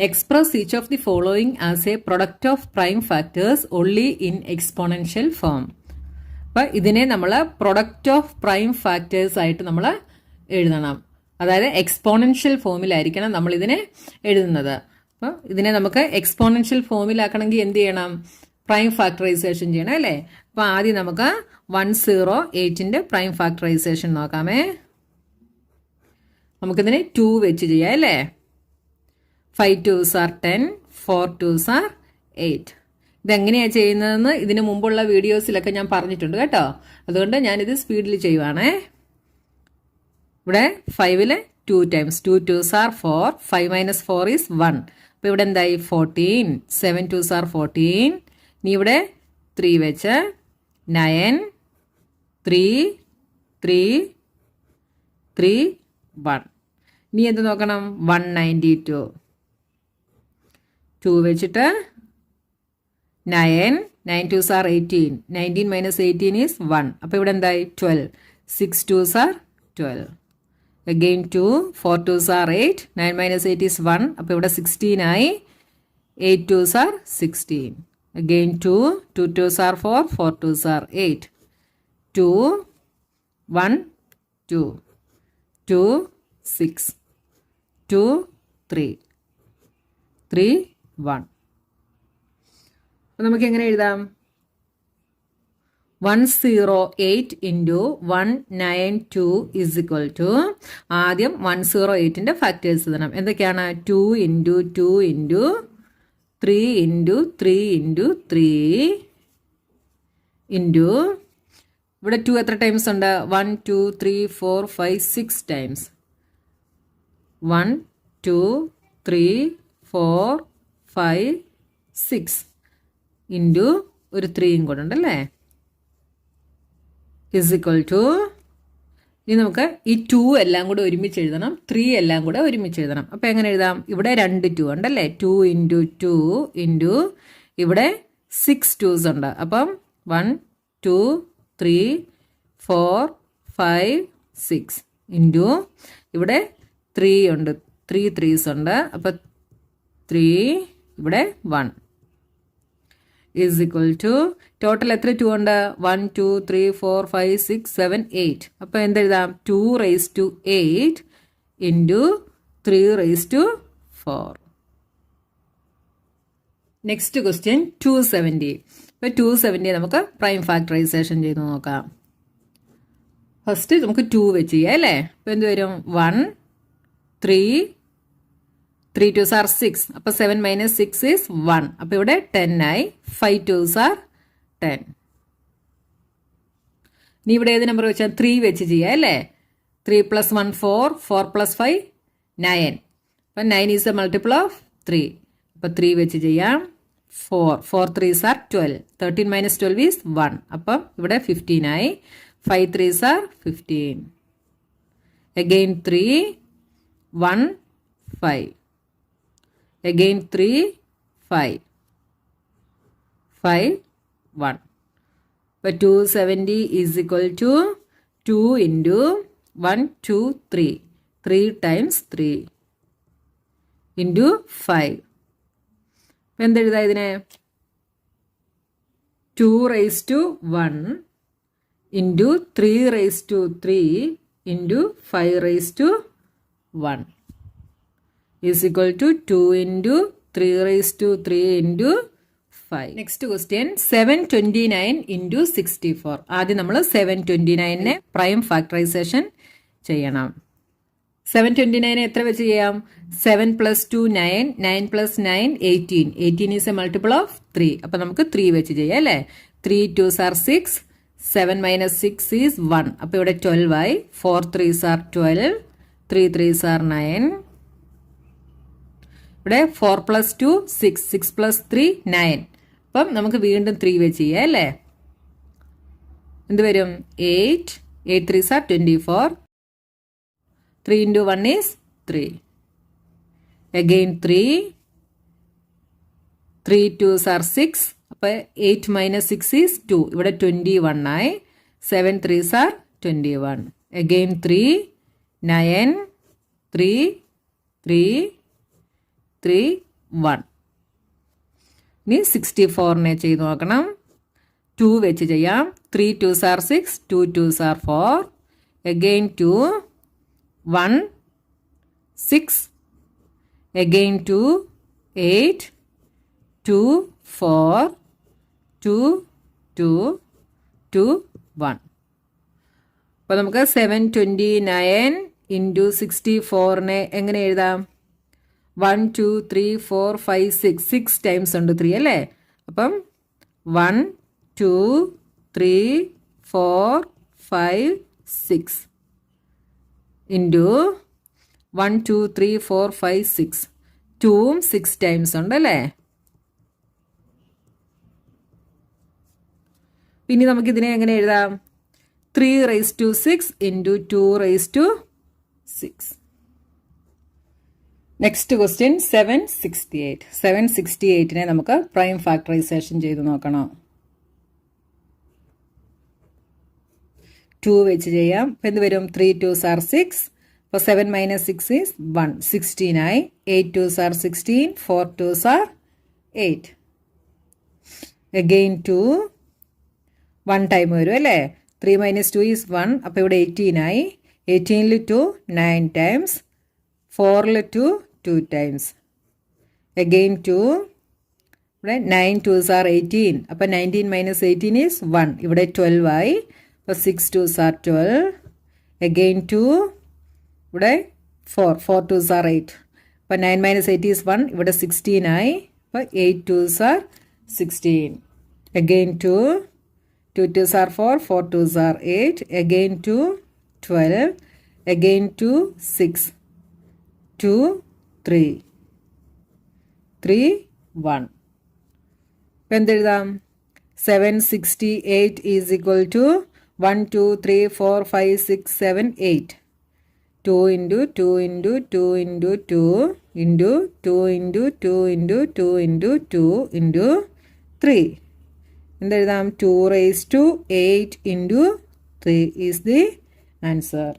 Express each of the following as a product of prime factors only in exponential form. അപ്പോൾ ഇതിനെ നമ്മൾ product of prime factors ആയിട്ട് നമ്മൾ എഴുതണം. അതായത് എക്സ്പോണൻഷ്യൽ ഫോമിലായിരിക്കണം നമ്മൾ ഇതിനെ എഴുതുന്നത്. അപ്പോൾ ഇതിനെ നമുക്ക് എക്സ്പോണൻഷ്യൽ ഫോമിലാക്കണമെങ്കിൽ എന്ത് ചെയ്യണം? പ്രൈം ഫാക്ടറൈസേഷൻ ചെയ്യണം അല്ലേ? അപ്പോൾ ആദ്യം നമുക്ക് 108ന്റെ പ്രൈം ഫാക്ടറൈസേഷൻ നോക്കാമേ. നമുക്കിതിനെ 2 വെച്ച് ചെയ്യാം അല്ലേ? 5 2s are 10, 4 2s are 8. ഇതെങ്ങനെയാണ് ചെയ്യുന്നതെന്ന് ഇതിനു മുമ്പുള്ള വീഡിയോസിലൊക്കെ ഞാൻ പറഞ്ഞിട്ടുണ്ട് കേട്ടോ. അതുകൊണ്ട് ഞാനിത് സ്പീഡിൽ ചെയ്യുവാണേ. ഇവിടെ 5ൽ 2 times 2 2s are 4, 5 minus 4 is 1. അപ്പോൾ ഇവിടെ എന്തായി? 14. 7 2s are 14. ഇനി ഇവിടെ 3 വെച്ച് 9 3 3 3 1. ഇനി എന്ത് നോക്കണം? 192. 2 വെച്ചിട്ട് 9 9 2s are 18. 19 minus 18 is 1. അപ്പോൾ ഇവിടെ എന്തായി? 12. 6 2s are 12. Again 2. 4 2s are 8. 9 minus 8 is 1. അപ്പോൾ ഇവിടെ 16 ആയി. 8 2s are 16. Again 2. 2 2s are 4. 4 2s are 8. 2 1 2 2 6 2 3 3 1. അപ്പോൾ നമുക്ക് എങ്ങനെ എഴുതാം? 108 ഇൻറ്റു 192 ഇസ് ഇക്വൽ ടു, ആദ്യം 108ന്റെ ഫാക്ടേഴ്സ് എഴുതണം. എന്തൊക്കെയാണ്? 2 into 2 into 3 into 3 into 3 into, ഇവിടെ 2 എത്ര ടൈംസ് ഉണ്ട്? 1 2 3 4 5 6 ടൈംസ്. 1 2 3 4 5 6 ഇൻറ്റു ഒരു 3യും കൂടെ ഉണ്ടല്ലേ, ഇസ് ഇക്വൽ ടു, ഇനി നമുക്ക് ഈ 2 എല്ലാം കൂടെ ഒരുമിച്ച് എഴുതണം, 3 എല്ലാം കൂടെ ഒരുമിച്ച് എഴുതണം. അപ്പോൾ എങ്ങനെ എഴുതാം? ഇവിടെ 2 2 ഉണ്ടല്ലേ, 2 ഇൻറ്റു 2 ഇൻറ്റു ഇവിടെ 6 2s ഉണ്ട്. അപ്പം 1 2 3 4 5 6 ഇൻറ്റു ഇവിടെ 3 ഉണ്ട്, 3 3s ഉണ്ട്. അപ്പോൾ 3 ഇവിടെ 1 ഈസ് ഇക്വൽ ടു, ടോട്ടൽ എത്ര 2 ഉണ്ട്? 1 2 3 4 5 6 7 8. അപ്പോൾ എന്തെഴുതാം? 2 raised to 8 into 3 raised to 4. Next question 270. ഇപ്പോൾ 270 നമുക്ക് പ്രൈം ഫാക്ടറൈസേഷൻ ചെയ്ത് നോക്കാം. ഫസ്റ്റ് നമുക്ക് 2 വെച്ച് ചെയ്യാം അല്ലേ? അപ്പോൾ എന്ത് വരും? 1 3 3 2s are 6. അപ്പോൾ 7 minus 6 is 1. അപ്പോൾ ഇവിടെ 10 ആയി. 5 2s are 10. ഇനി ഇവിടെ ഏത് നമ്പർ വെച്ചാൽ 3 വെച്ച് ചെയ്യാം അല്ലേ? 3 plus 1 4, 4 plus 5 9. അപ്പം 9 is a multiple of 3. അപ്പോൾ 3 വെച്ച് ചെയ്യാം. 4 4 3s are 12. 13 minus 12 is 1. അപ്പം ഇവിടെ 15 ആയി. 5 3s are 15. Again 3 1 5. Again 3 5 5 1. But 270 is equal to 2 into 1 2 3. 3 times 3 into 5. അപ്പോൾ എന്തെഴുതാം ഇതിനെ? 2 raised to 1 into 3 raised to 3 into 5 raised to 1 is equal to 2 into 3 raised to 3 into 5. Next question 729 into 64. ആദ്യം നമ്മൾ 729നെ prime factorisation ചെയ്യണം. 729 എത്ര വെച്ച് ചെയ്യാം? 7 plus 2 9, 9 plus 9 18. 18 is a multiple of 3. അപ്പോൾ നമുക്ക് 3 വെച്ച് ചെയ്യാം അല്ലേ? 3 2s are 6. 7 minus 6 is 1. അപ്പോൾ ഇവിടെ 12 ആയി. 4 3s are 12. 3 3s are 9. ഇവിടെ 4 plus 2 6. 6 plus 3 9. അപ്പം നമുക്ക് വീണ്ടും 3 വെച്ച് ചെയ്യാം അല്ലേ? എന്ത് വരും? 8. 8 3s are 24. 3 into 1 is 3. Again 3. 3 2s are 6. അപ്പോൾ 8 minus 6 is 2. ഇവിടെ 21 ആയി. 7 3s are 21. Again 3. 9. 3 3 3 1. ഇനി 64നെ ചെയ്ത് നോക്കണം. 2 വെച്ച് ചെയ്യാം. 3 2s are 6, 2 2s are 4. Again 2, 1, 6. Again 2, 8, 2, 4, 2, 2, 2, 1. അപ്പോൾ നമുക്ക് 729 ഇൻറ്റു 64നെ എങ്ങനെ എഴുതാം? 1 2 3 4 5 6 6 ടൈംസ് ഉണ്ട് 3 അല്ലേ? അപ്പം 1 2 3 4 5 6 ഇൻറ്റു 1 2 3 4 5 6 2ഉം 6 ടൈംസ് ഉണ്ട് അല്ലേ? പിന്നെ നമുക്കിതിനെ എങ്ങനെ എഴുതാം? 3 raised to 6 into 2 raised to 6. Next question 768. 768നെ നമുക്ക് പ്രൈം ഫാക്ടറൈസേഷൻ ചെയ്ത് നോക്കണം. 2 വെച്ച് ചെയ്യാം. അപ്പോൾ എന്ത് വരും? 3 2s are 6. അപ്പോൾ 7 minus 6 is 1. 16 ആയി. 8 2s are 16. 4 2s are 8. Again 2. 1 time വരും അല്ലേ? 3 minus 2 is 1. അപ്പോൾ ഇവിടെ 18 ആയി. 18ൽ 2 9 ടൈംസ്. 4ൽ 2 2 ടൈംസ്. Again 2. ഇവിടെ 9 2s are 18. അപ്പോൾ 19 minus 18 is 1. ഇവിടെ 12 ആയി. അപ്പോൾ 6 2s are 12. Again 2. ഇവിടെ 4 2s are 8. അപ്പോൾ 9 minus 8 is 1. ഇവിടെ 16 ആയി. അപ്പോൾ 8 2s are 16. Again 2. 2 2s are 4. 4 2s are 8. Again 2. 12. Again 2. 6. 2 3 3 1. ഇപ്പം എന്തെഴുതാം? 768 is equal to 1 2 3 4 5 6 7 8. 2 into 2 into 2 into 2 into 2 into 2 into 2 into 2 into 3. എന്തെഴുതാം? 2 raised to 8 into 3 is the answer.